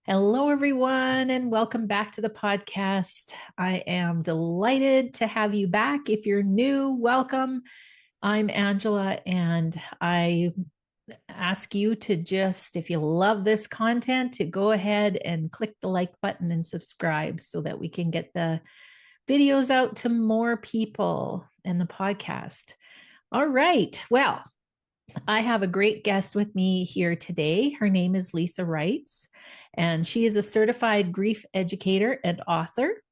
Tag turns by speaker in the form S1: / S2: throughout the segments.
S1: Hello, everyone, and welcome back to the podcast. I am delighted to have you back. If you're new, welcome. I'm Angela, and I ask you to just, if you love this content, to go ahead and click the like button and subscribe so that we can get the videos out to more people in the podcast. All right. Well, I have a great guest with me here today. Her name is Lisa Rites, and she is a certified grief educator and author.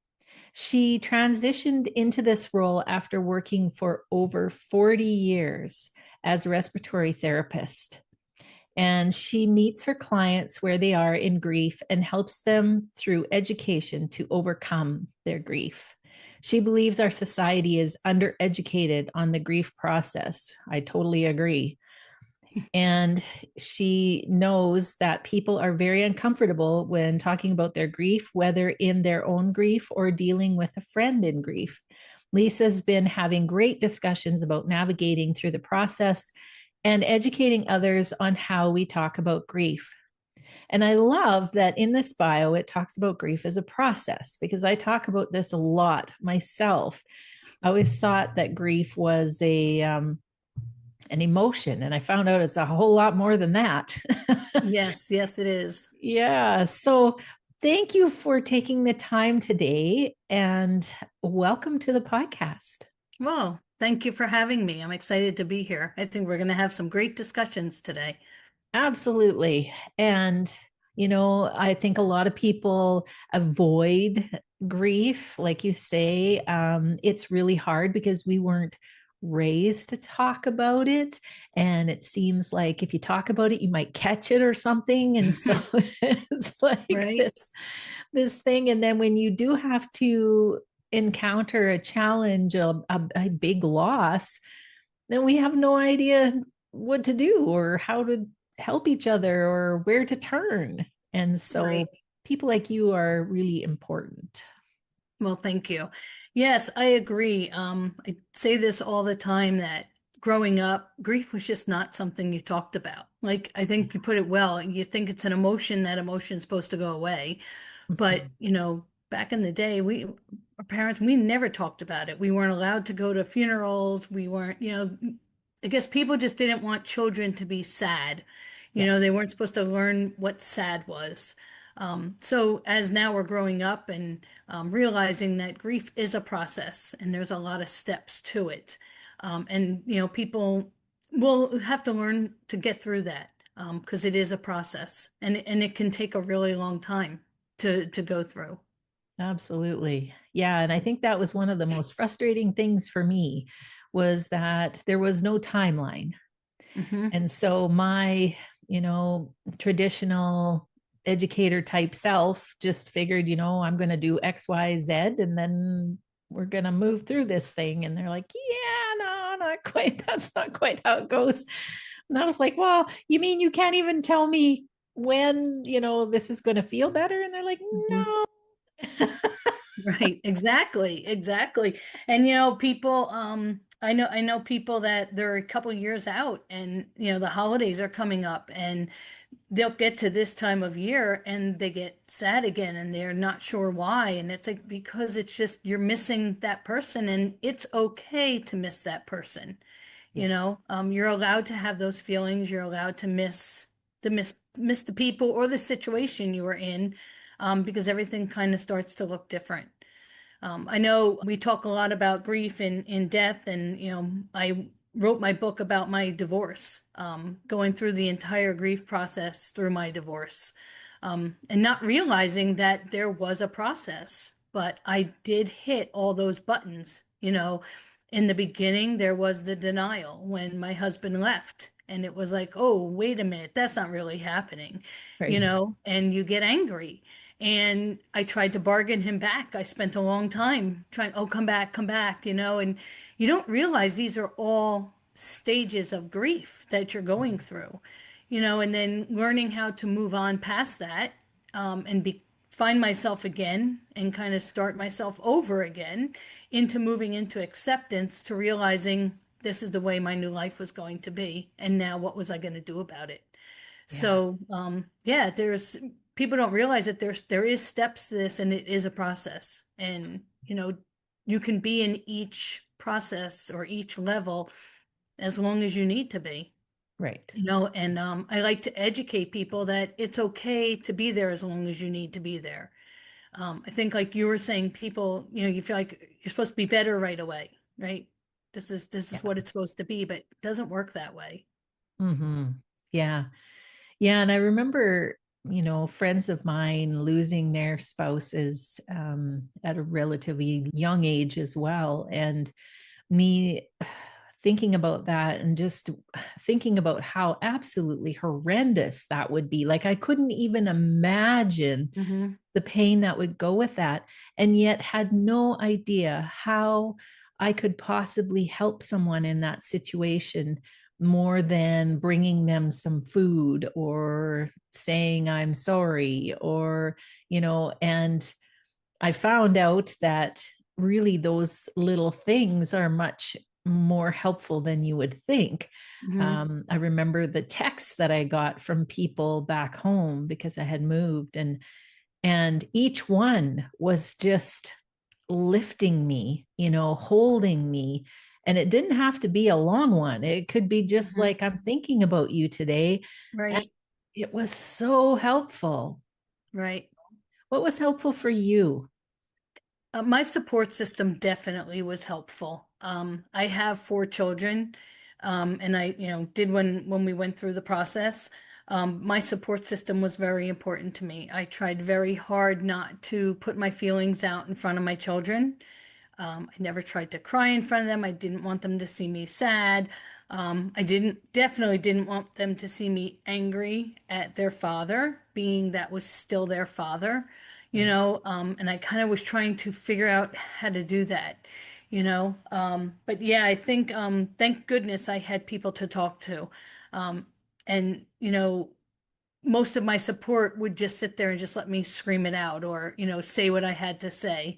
S1: She transitioned into this role after working for over 40 years as a respiratory therapist. And she meets her clients where they are in grief and helps them through education to overcome their grief. She believes our society is undereducated on the grief process. I totally agree. And she knows that people are very uncomfortable when talking about their grief, whether in their own grief or dealing with a friend in grief. Lisa's been having great discussions about navigating through the process and educating others on how we talk about grief. And I love that in this bio, it talks about grief as a process because I talk about this a lot myself. I always thought that grief was an emotion, and I found out it's a whole lot more than that.
S2: Yes, yes, it is.
S1: Yeah. So thank you for taking the time today and welcome to the podcast.
S2: Well, thank you for having me. I'm excited to be here. I think we're going to have some great discussions today.
S1: Absolutely. And, I think a lot of people avoid grief. Like you say, it's really hard because we weren't raised to talk about it. And it seems like if you talk about it, you might catch it or something. And so it's like
S2: Right?
S1: this thing. And then when you do have to encounter a challenge, a big loss, then we have no idea what to do or how to help each other or where to turn. And so
S2: Right.
S1: people like you are really important.
S2: Well, thank you. Yes, I agree. I say this all the time that growing up, grief was just not something you talked about. Like, I think you put it well. You think it's an emotion, that emotion's supposed to go away. But,
S1: Mhm.
S2: back in the day, our parents, we never talked about it. We weren't allowed to go to funerals. We weren't, I guess people just didn't want children to be sad.
S1: Yes,
S2: They weren't supposed to learn what sad was. So as now we're growing up and realizing that grief is a process and there's a lot of steps to it. People will have to learn to get through that because it is a process and it can take a really long time to go through.
S1: absolutely. Yeah. And I think that was one of the most frustrating things for me was that there was no timeline.
S2: Hmm.
S1: And so my, traditional educator type self just figured, I'm going to do X, Y, Z, and then we're going to move through this thing. And they're like, yeah, no, not quite. That's not quite how it goes. And I was like, well, you mean you can't even tell me when, this is going to feel better? And they're like,
S2: Hmm.
S1: no.
S2: Right, exactly, exactly. And people, I know people that they're a couple years out and the holidays are coming up and they'll get to this time of year and they get sad again and they're not sure why. And it's like because it's just you're missing that person and it's okay to miss that person.
S1: Yeah,
S2: You're allowed to have those feelings. You're allowed to miss the people or the situation you were in, because everything kind of starts to look different. I know we talk a lot about grief in death, and I wrote my book about my divorce, going through the entire grief process through my divorce, and not realizing that there was a process, but I did hit all those buttons. In the beginning, there was the denial when my husband left. And it was like, oh, wait a minute, that's not really happening,
S1: right.
S2: and you get angry. And I tried to bargain him back. I spent a long time trying, oh, come back, and you don't realize these are all stages of grief that you're going through, and then learning how to move on past that, find myself again and kind of start myself over again into moving into acceptance to realizing this is the way my new life was going to be. And now what was I going to do about it?
S1: Yeah.
S2: So, yeah, there's people don't realize that there is steps to this, and it is a process. And, you can be in each process or each level as long as you need to be.
S1: Right.
S2: And I like to educate people that it's okay to be there as long as you need to be there. I think like you were saying, people, you feel like you're supposed to be better right away, right? This is
S1: Yeah.
S2: what it's supposed to be, but it doesn't work that way.
S1: Hmm. Yeah. Yeah. And I remember, friends of mine losing their spouses at a relatively young age as well. And me thinking about that and just thinking about how absolutely horrendous that would be. Like, I couldn't even imagine
S2: Mm-hmm.
S1: the pain that would go with that, and yet had no idea how I could possibly help someone in that situation more than bringing them some food or saying I'm sorry, or, and I found out that really those little things are much more helpful than you would think.
S2: Mm-hmm.
S1: I remember the texts that I got from people back home because I had moved, and each one was just lifting me, holding me. And it didn't have to be a long one. It could be just
S2: Mm-hmm.
S1: like, I'm thinking about you today. And
S2: Right,
S1: it was so helpful.
S2: right.
S1: What was helpful for you?
S2: My support system definitely was helpful. I have 4 children, and I, did when we went through the process. My support system was very important to me. I tried very hard not to put my feelings out in front of my children. I never tried to cry in front of them. I didn't want them to see me sad. I definitely didn't want them to see me angry at their father, being that was still their father,
S1: Right.
S2: and I kind of was trying to figure out how to do that, But yeah, I think, thank goodness I had people to talk to. Um, and, most of my support would just sit there and just let me scream it out or, say what I had to say.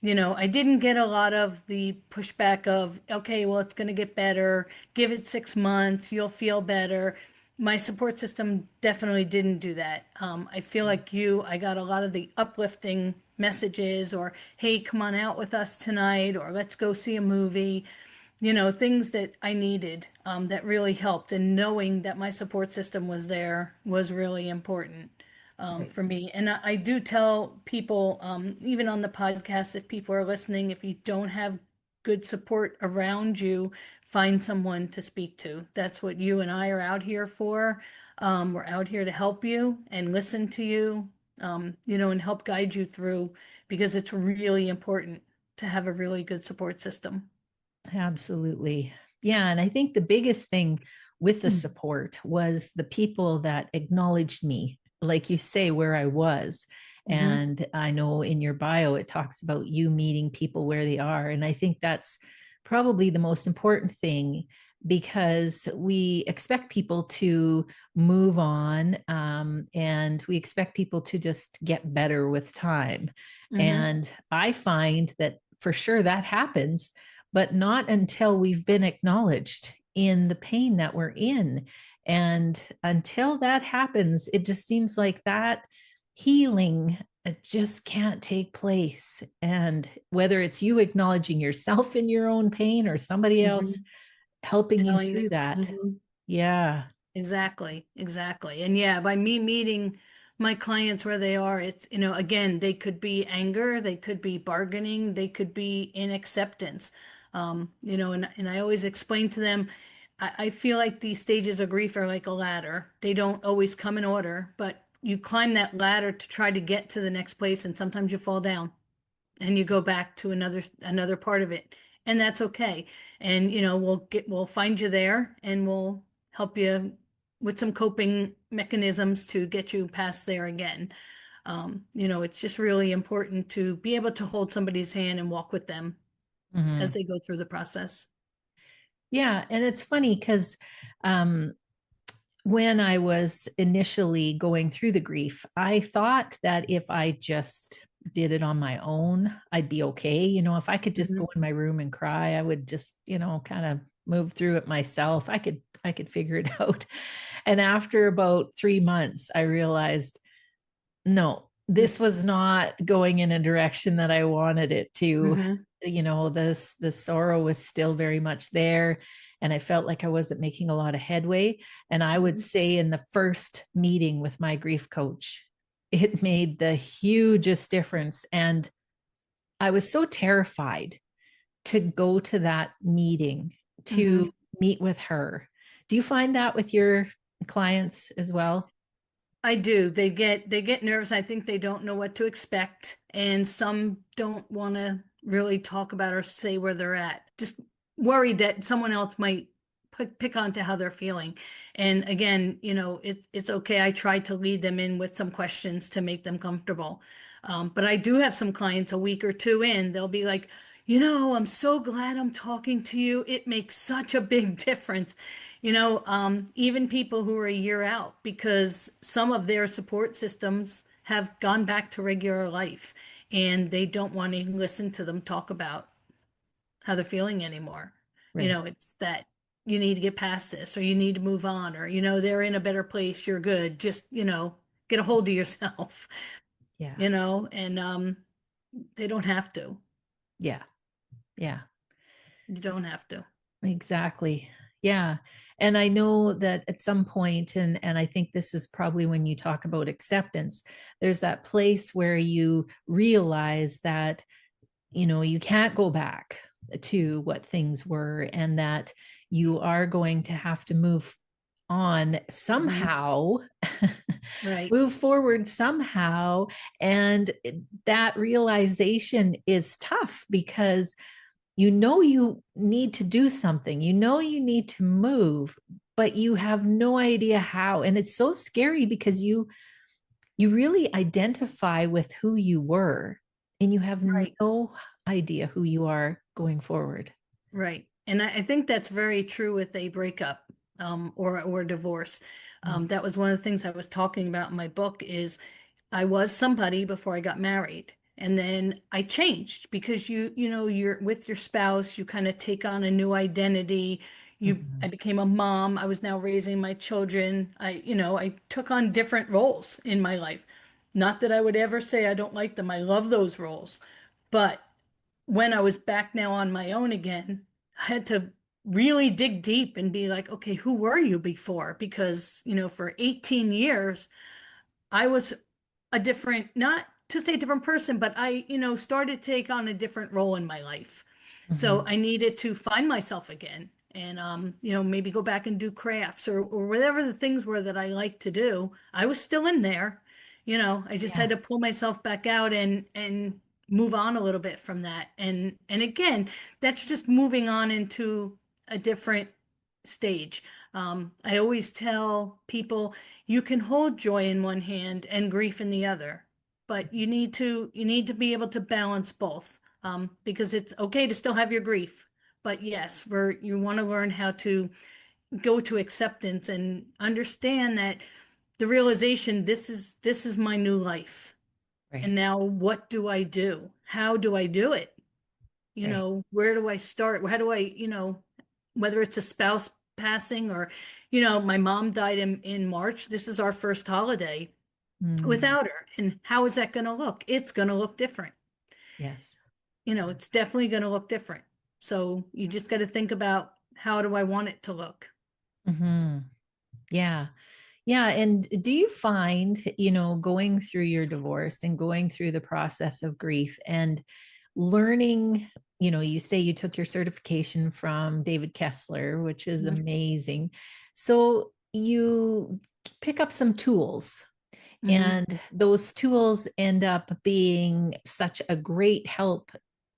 S2: I didn't get a lot of the pushback of, okay, well, it's going to get better. Give it 6 months. You'll feel better. My support system definitely didn't do that. I feel like I got a lot of the uplifting messages or, hey, come on out with us tonight, or let's go see a movie, things that I needed, that really helped. And knowing that my support system was there was really important,
S1: Right.
S2: for me. And I do tell people, even on the podcast, if people are listening, if you don't have good support around you, find someone to speak to. That's what you and I are out here for. We're out here to help you and listen to you, and help guide you through, because it's really important to have a really good support system.
S1: Absolutely. Yeah. And I think the biggest thing with the support was the people that acknowledged me, like you say, where I was.
S2: Mm-hmm.
S1: And I know in your bio, it talks about you meeting people where they are. And I think that's probably the most important thing, because we expect people to move on, and we expect people to just get better with time.
S2: Mm-hmm.
S1: And I find that for sure that happens, but not until we've been acknowledged in the pain that we're in. And until that happens, it just seems like that healing just can't take place. And whether it's you acknowledging yourself in your own pain or somebody else
S2: Mm-hmm.
S1: helping you
S2: Telling
S1: through
S2: you.
S1: that.
S2: Mm-hmm.
S1: Yeah.
S2: Exactly, exactly. And yeah, by me meeting my clients where they are, it's, again, they could be anger, they could be bargaining, they could be in acceptance. And I always explain to them, I feel like these stages of grief are like a ladder. They don't always come in order, but you climb that ladder to try to get to the next place, and sometimes you fall down and you go back to another part of it, and that's okay. And we'll find you there, and we'll help you with some coping mechanisms to get you past there again. It's just really important to be able to hold somebody's hand and walk with them as
S1: Mhm.
S2: they go through the process.
S1: Yeah. And it's funny because um, when I was initially going through the grief, I thought that if I just did it on my own, I'd be okay. If I could just
S2: Hmm.
S1: go in my room and cry, I would just, kind of move through it myself. I could figure it out. And after about 3 months, I realized No, this was not going in a direction that I wanted it to.
S2: Mm-hmm.
S1: This the sorrow was still very much there, and I felt like I wasn't making a lot of headway. And I would
S2: Mm-hmm.
S1: say in the first meeting with my grief coach, it made the hugest difference. And I was so terrified to go to that meeting
S2: Mm-hmm.
S1: to meet with her. Do you find that with your clients as well?
S2: I do. They get nervous. I think they don't know what to expect, and some don't want to really talk about or say where they're at. Just worried that someone else might pick on to how they're feeling. And again, it's okay. I try to lead them in with some questions to make them comfortable. But I do have some clients a week or two in, they'll be like, I'm so glad I'm talking to you. It makes such a big difference. Even people who are a year out because some of their support systems have gone back to regular life and they don't want to listen to them talk about how they're feeling anymore.
S1: Right.
S2: It's that you need to get past this or you need to move on or, they're in a better place. You're good. Just, get a hold of yourself,
S1: Yeah.
S2: and they don't have to.
S1: Yeah. Yeah.
S2: You don't have to.
S1: Exactly. Yeah. And I know that at some point, and I think this is probably when you talk about acceptance, there's that place where you realize that, you can't go back to what things were, and that you are going to have to move on
S2: Hmm.
S1: somehow,
S2: Right.
S1: move forward somehow. And that realization is tough because you need to do something, you need to move, but you have no idea how. And it's so scary because you really identify with who you were, and you have
S2: Right.
S1: no idea who you are going forward.
S2: Right. And I think that's very true with a breakup, or a divorce.
S1: Mm.
S2: That was one of the things I was talking about in my book is I was somebody before I got married. And then I changed because you're with your spouse, you kind of take on a new identity. I
S1: Mhm.
S2: became a mom. I was now raising my children. I took on different roles in my life. Not that I would ever say I don't like them. I love those roles. But when I was back now on my own again, I had to really dig deep and be like, okay, who were you before? Because, for 18 years, I was a different, not to say a different person, but I, started to take on a different role in my life. So
S1: Mhm.
S2: I needed to find myself again and, maybe go back and do crafts or whatever the things were that I like to do. I was still in there. I just
S1: Yeah.
S2: had to pull myself back out and move on a little bit from that. And again, that's just moving on into a different stage. I always tell people you can hold joy in one hand and grief in the other, but you need to be able to balance both. Because it's okay to still have your grief, but yes, you want to learn how to go to acceptance and understand that the realization this is my new life. And
S1: Right.
S2: now what do I do? How do I do it?
S1: Right.
S2: Where do I start? How do I, whether it's a spouse passing or, my mom died in March. This is our first holiday
S1: Mm.
S2: without her. And how is that going to look? It's going to look different.
S1: Yes.
S2: It's definitely going to look different. So you just got to think about how do I want it to look?
S1: Hmm. Yeah. Yeah. And do you find, going through your divorce and going through the process of grief and learning, you say you took your certification from David Kessler, which is
S2: Mhm.
S1: amazing. So you pick up some tools,
S2: Mhm.
S1: and those tools end up being such a great help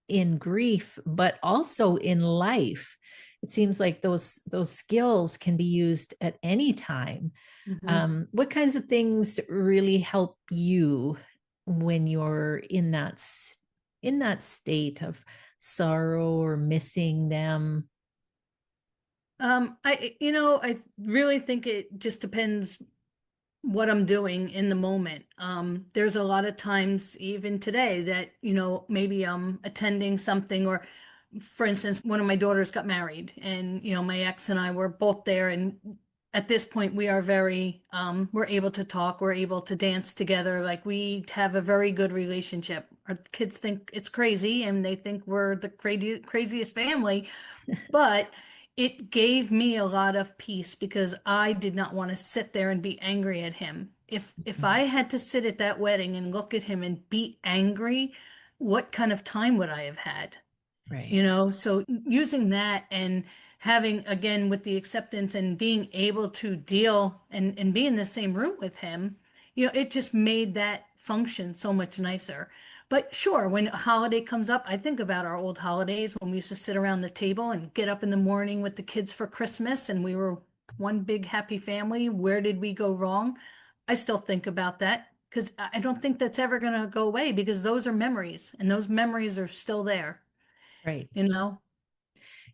S1: in grief, but also in life. It seems like those skills can be used at any time.
S2: Mhm.
S1: What kinds of things really help you when you're in that state of sorrow or missing them?
S2: I really think it just depends what I'm doing in the moment. There's a lot of times, even today, that, maybe I'm attending something, or for instance, one of my daughters got married, and, my ex and I were both there, and at this point we are very we're able to talk, we're able to dance together. Like we have a very good relationship. Our kids think it's crazy and they think we're the craziest family, but it gave me a lot of peace because I did not want to sit there and be angry at him. If I
S1: Mhm.
S2: had to sit at that wedding and look at him and be angry, what kind of time would I have had?
S1: Right.
S2: So using that and having, again, with the acceptance and being able to deal and be in the same room with him, it just made that function so much nicer. But sure, when a holiday comes up, I think about our old holidays when we used to sit around the table and get up in the morning with the kids for Christmas and we were one big happy family. Where did we go wrong? I still think about that because I don't think that's ever going to go away because those are memories and those memories are still there.
S1: Right.
S2: You know,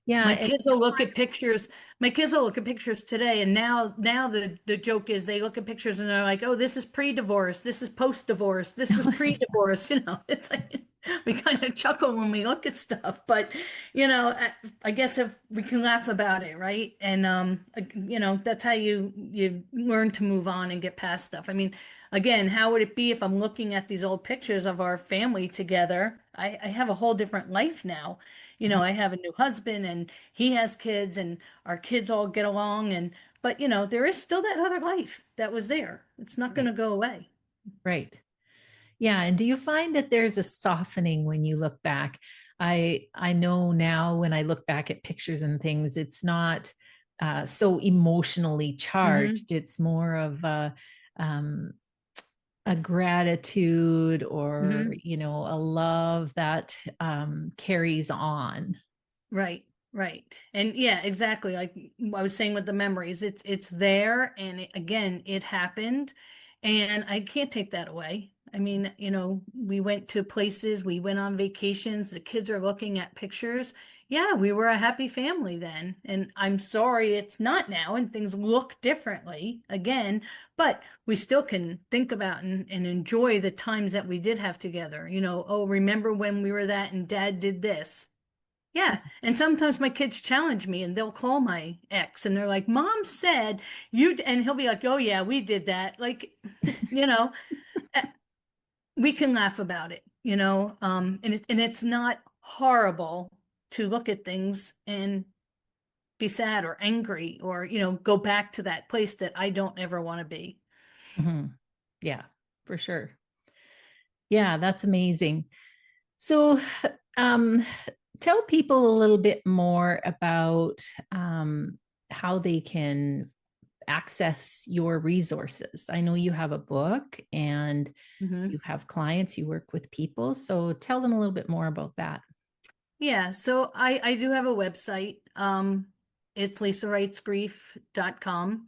S1: Yeah.
S2: my
S1: And
S2: kids will look at pictures. My kids will look at pictures today, and now the joke is they look at pictures and they're like, "Oh, this is pre-divorce. This is post-divorce. This was pre-divorce." It's like we kind of chuckle when we look at stuff, but I guess if we can laugh about it, right? And that's how you learn to move on and get past stuff. I mean, again, how would it be if I'm looking at these old pictures of our family together? I have a whole different life now. I have a new husband and he has kids and our kids all get along but there is still that other life that was there. It's not going
S1: right.
S2: to go away.
S1: Right. Yeah. And do you find that there's a softening when you look back? I know now when I look back at pictures and things, it's not so emotionally
S2: Hmm.
S1: charged. It's more of um, a gratitude or,
S2: Hmm.
S1: a love that carries on.
S2: Right, right. And yeah, exactly. Like I was saying with the memories, it's there and again, it happened and I can't take that away. I mean, we went to places, we went on vacations, the kids are looking at pictures. Yeah, we were a happy family then. And I'm sorry it's not now and things look differently again, but we still can think about and enjoy the times that we did have together. Oh, remember when we were that and dad did this? Yeah. And sometimes my kids challenge me and they'll call my ex and they're like, Mom said and he'll be like, oh, yeah, we did that. Like, you know, eh, we can laugh about it, and it's not horrible to look at things and be sad or angry or, go back to that place that I don't ever want to be.
S1: Mhm. Yeah, for sure. Yeah, that's amazing. So, um, tell people a little bit more about how they can access your resources. I know you have a book and
S2: Hmm.
S1: you have clients, you work with people. So, tell them a little bit more about that.
S2: Yeah, so I do have a website. It's lisaritesgrief.com.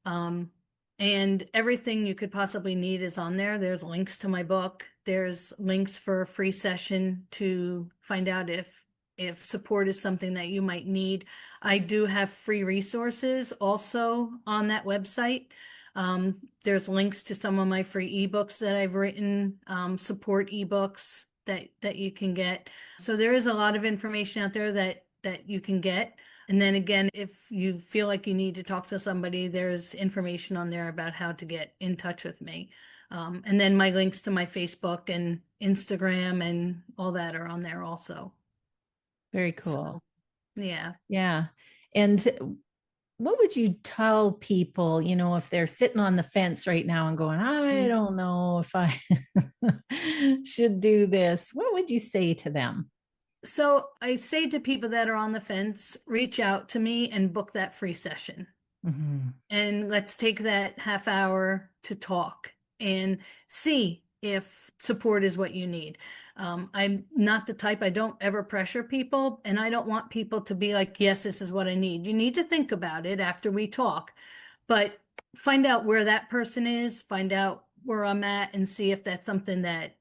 S2: Um, and everything you could possibly need is on there. There's links to my book. There's links for a free session to find out if support is something that you might need. I do have free resources also on that website. There's links to some of my free ebooks that I've written, support ebooks that you can get. So there is a lot of information out there that you can get. And then again, if you feel like you need to talk to somebody, there's information on there about how to get in touch with me. And then my links to my Facebook and Instagram and all that are on there also.
S1: Very
S2: So,
S1: cool.
S2: yeah.
S1: Yeah. And what would you tell people, if they're sitting on the fence right now and going, I
S2: Mm.
S1: don't know if I should do this? What would you say to them?
S2: So I say to people that are on the fence, reach out to me and book that free session.
S1: Mhm.
S2: And let's take that half hour to talk and see if support is what you need. I'm not the type, I don't ever pressure people, and I don't want people to be like, yes, this is what I need. You need to think about it after we talk, but find out where that person is, find out where I'm at, and see if that's something that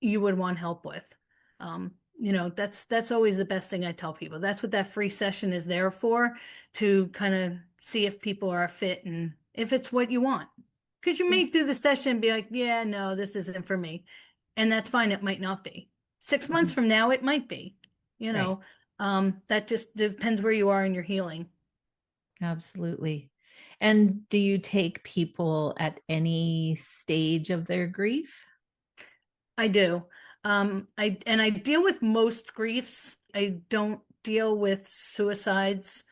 S2: you would want help with. That's always the best thing I tell people. That's what that free session is there for, to kind of see if people are a fit and if it's what you want. Because you
S1: Yeah.
S2: may do the session and be like, yeah, no, this isn't for me. And that's fine. It might not be. 6 months
S1: Mhm.
S2: from now, it might be. You
S1: Right.
S2: know, that just depends where you are in your healing.
S1: Absolutely. And do you take people at any stage of their grief?
S2: I do. I deal with most griefs. I don't deal with suicides,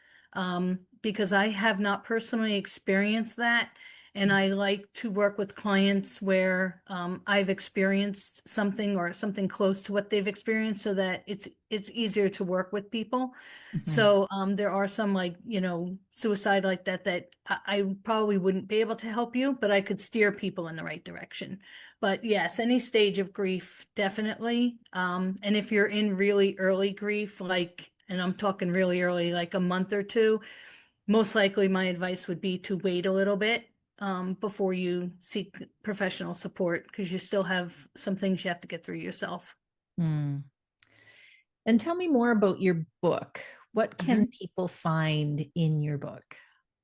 S2: because I have not personally experienced that. And I like to work with clients where I've experienced something or something close to what they've experienced, so that it's easier to work with people.
S1: Mhm.
S2: So there are some, like, suicide like that I probably wouldn't be able to help you, but I could steer people in the right direction. But yes, any stage of grief, definitely. And if you're in really early grief, like, and I'm talking really early, like a month or two, most likely my advice would be to wait a little bit before you seek professional support, because you still have some things you have to get through yourself.
S1: Mm. And tell me more about your book. What can people find in your book?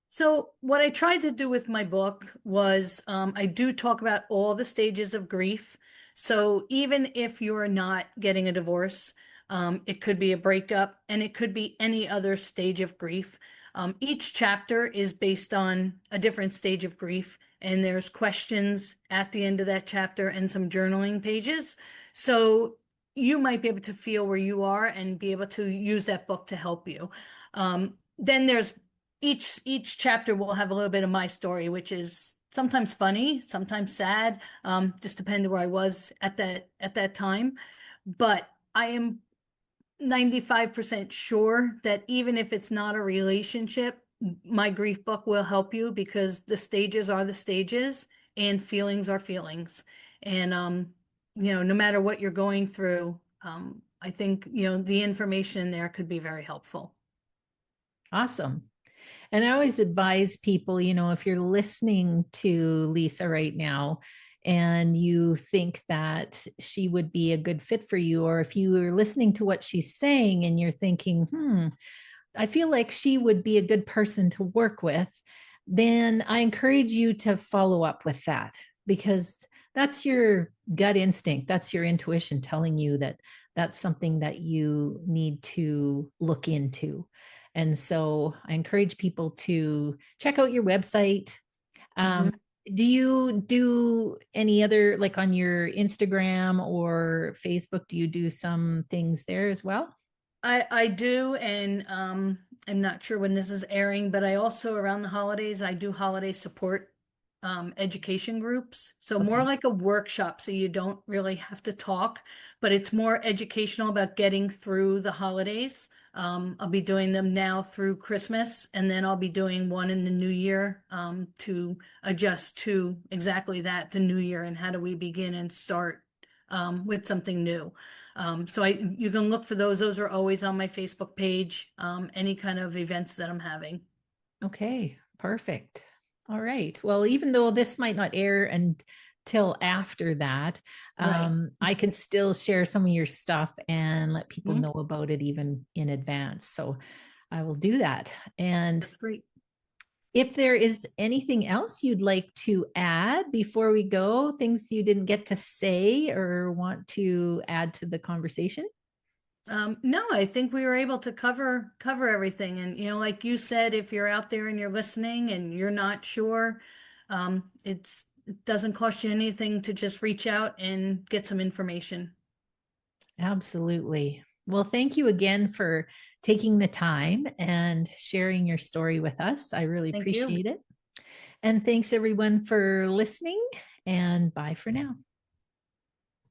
S2: So, what I tried to do with my book was I do talk about all the stages of grief. So, even if you're not getting a divorce, it could be a breakup and it could be any other stage of grief. Each chapter is based on a different stage of grief, and there's questions at the end of that chapter and some journaling pages. So, you might be able to feel where you are and be able to use that book to help you. Then there's each chapter will have a little bit of my story, which is sometimes funny, sometimes sad, just depending where I was at that time. But I am 95% sure that even if it's not a relationship, my grief book will help you, because the stages are the stages and feelings are feelings. And no matter what you're going through, I think, the information there could be very helpful.
S1: Awesome. And I always advise people, if you're listening to Lisa right now and you think that she would be a good fit for you, or if you are listening to what she's saying and you're thinking, I feel like she would be a good person to work with, then I encourage you to follow up with that, because that's your gut instinct. That's your intuition telling you that that's something that you need to look into. And so I encourage people to check out your website. Um,
S2: Mhm.
S1: do you do any other, like on your Instagram or Facebook, do you do some things there as well?
S2: I do, and I'm not sure when this is airing, but I also, around the holidays, I do holiday support education groups. So more
S1: Okay.
S2: like a workshop, so you don't really have to talk, but it's more educational about getting through the holidays. I'll be doing them now through Christmas, and then I'll be doing one in the new year, to adjust to exactly that, the new year, and how do we begin and start with something new. So you can look for those. Those are always on my Facebook page, any kind of events that I'm having.
S1: Okay, perfect. All right. Well, even though this might not air until after that,
S2: Right.
S1: I can still share some of your stuff and let people
S2: Mhm.
S1: know about it even in advance. So I will do that. And
S2: That's great.
S1: if there is anything else you'd like to add before we go, things you didn't get to say or want to add to the conversation?
S2: No, I think we were able to cover everything. And like you said, if you're out there and you're listening and you're not sure, it doesn't cost you anything to just reach out and get some information.
S1: Absolutely. Well, thank you again for taking the time and sharing your story with us. I really
S2: Thank you.
S1: appreciate it. And thanks everyone for listening, and bye for now.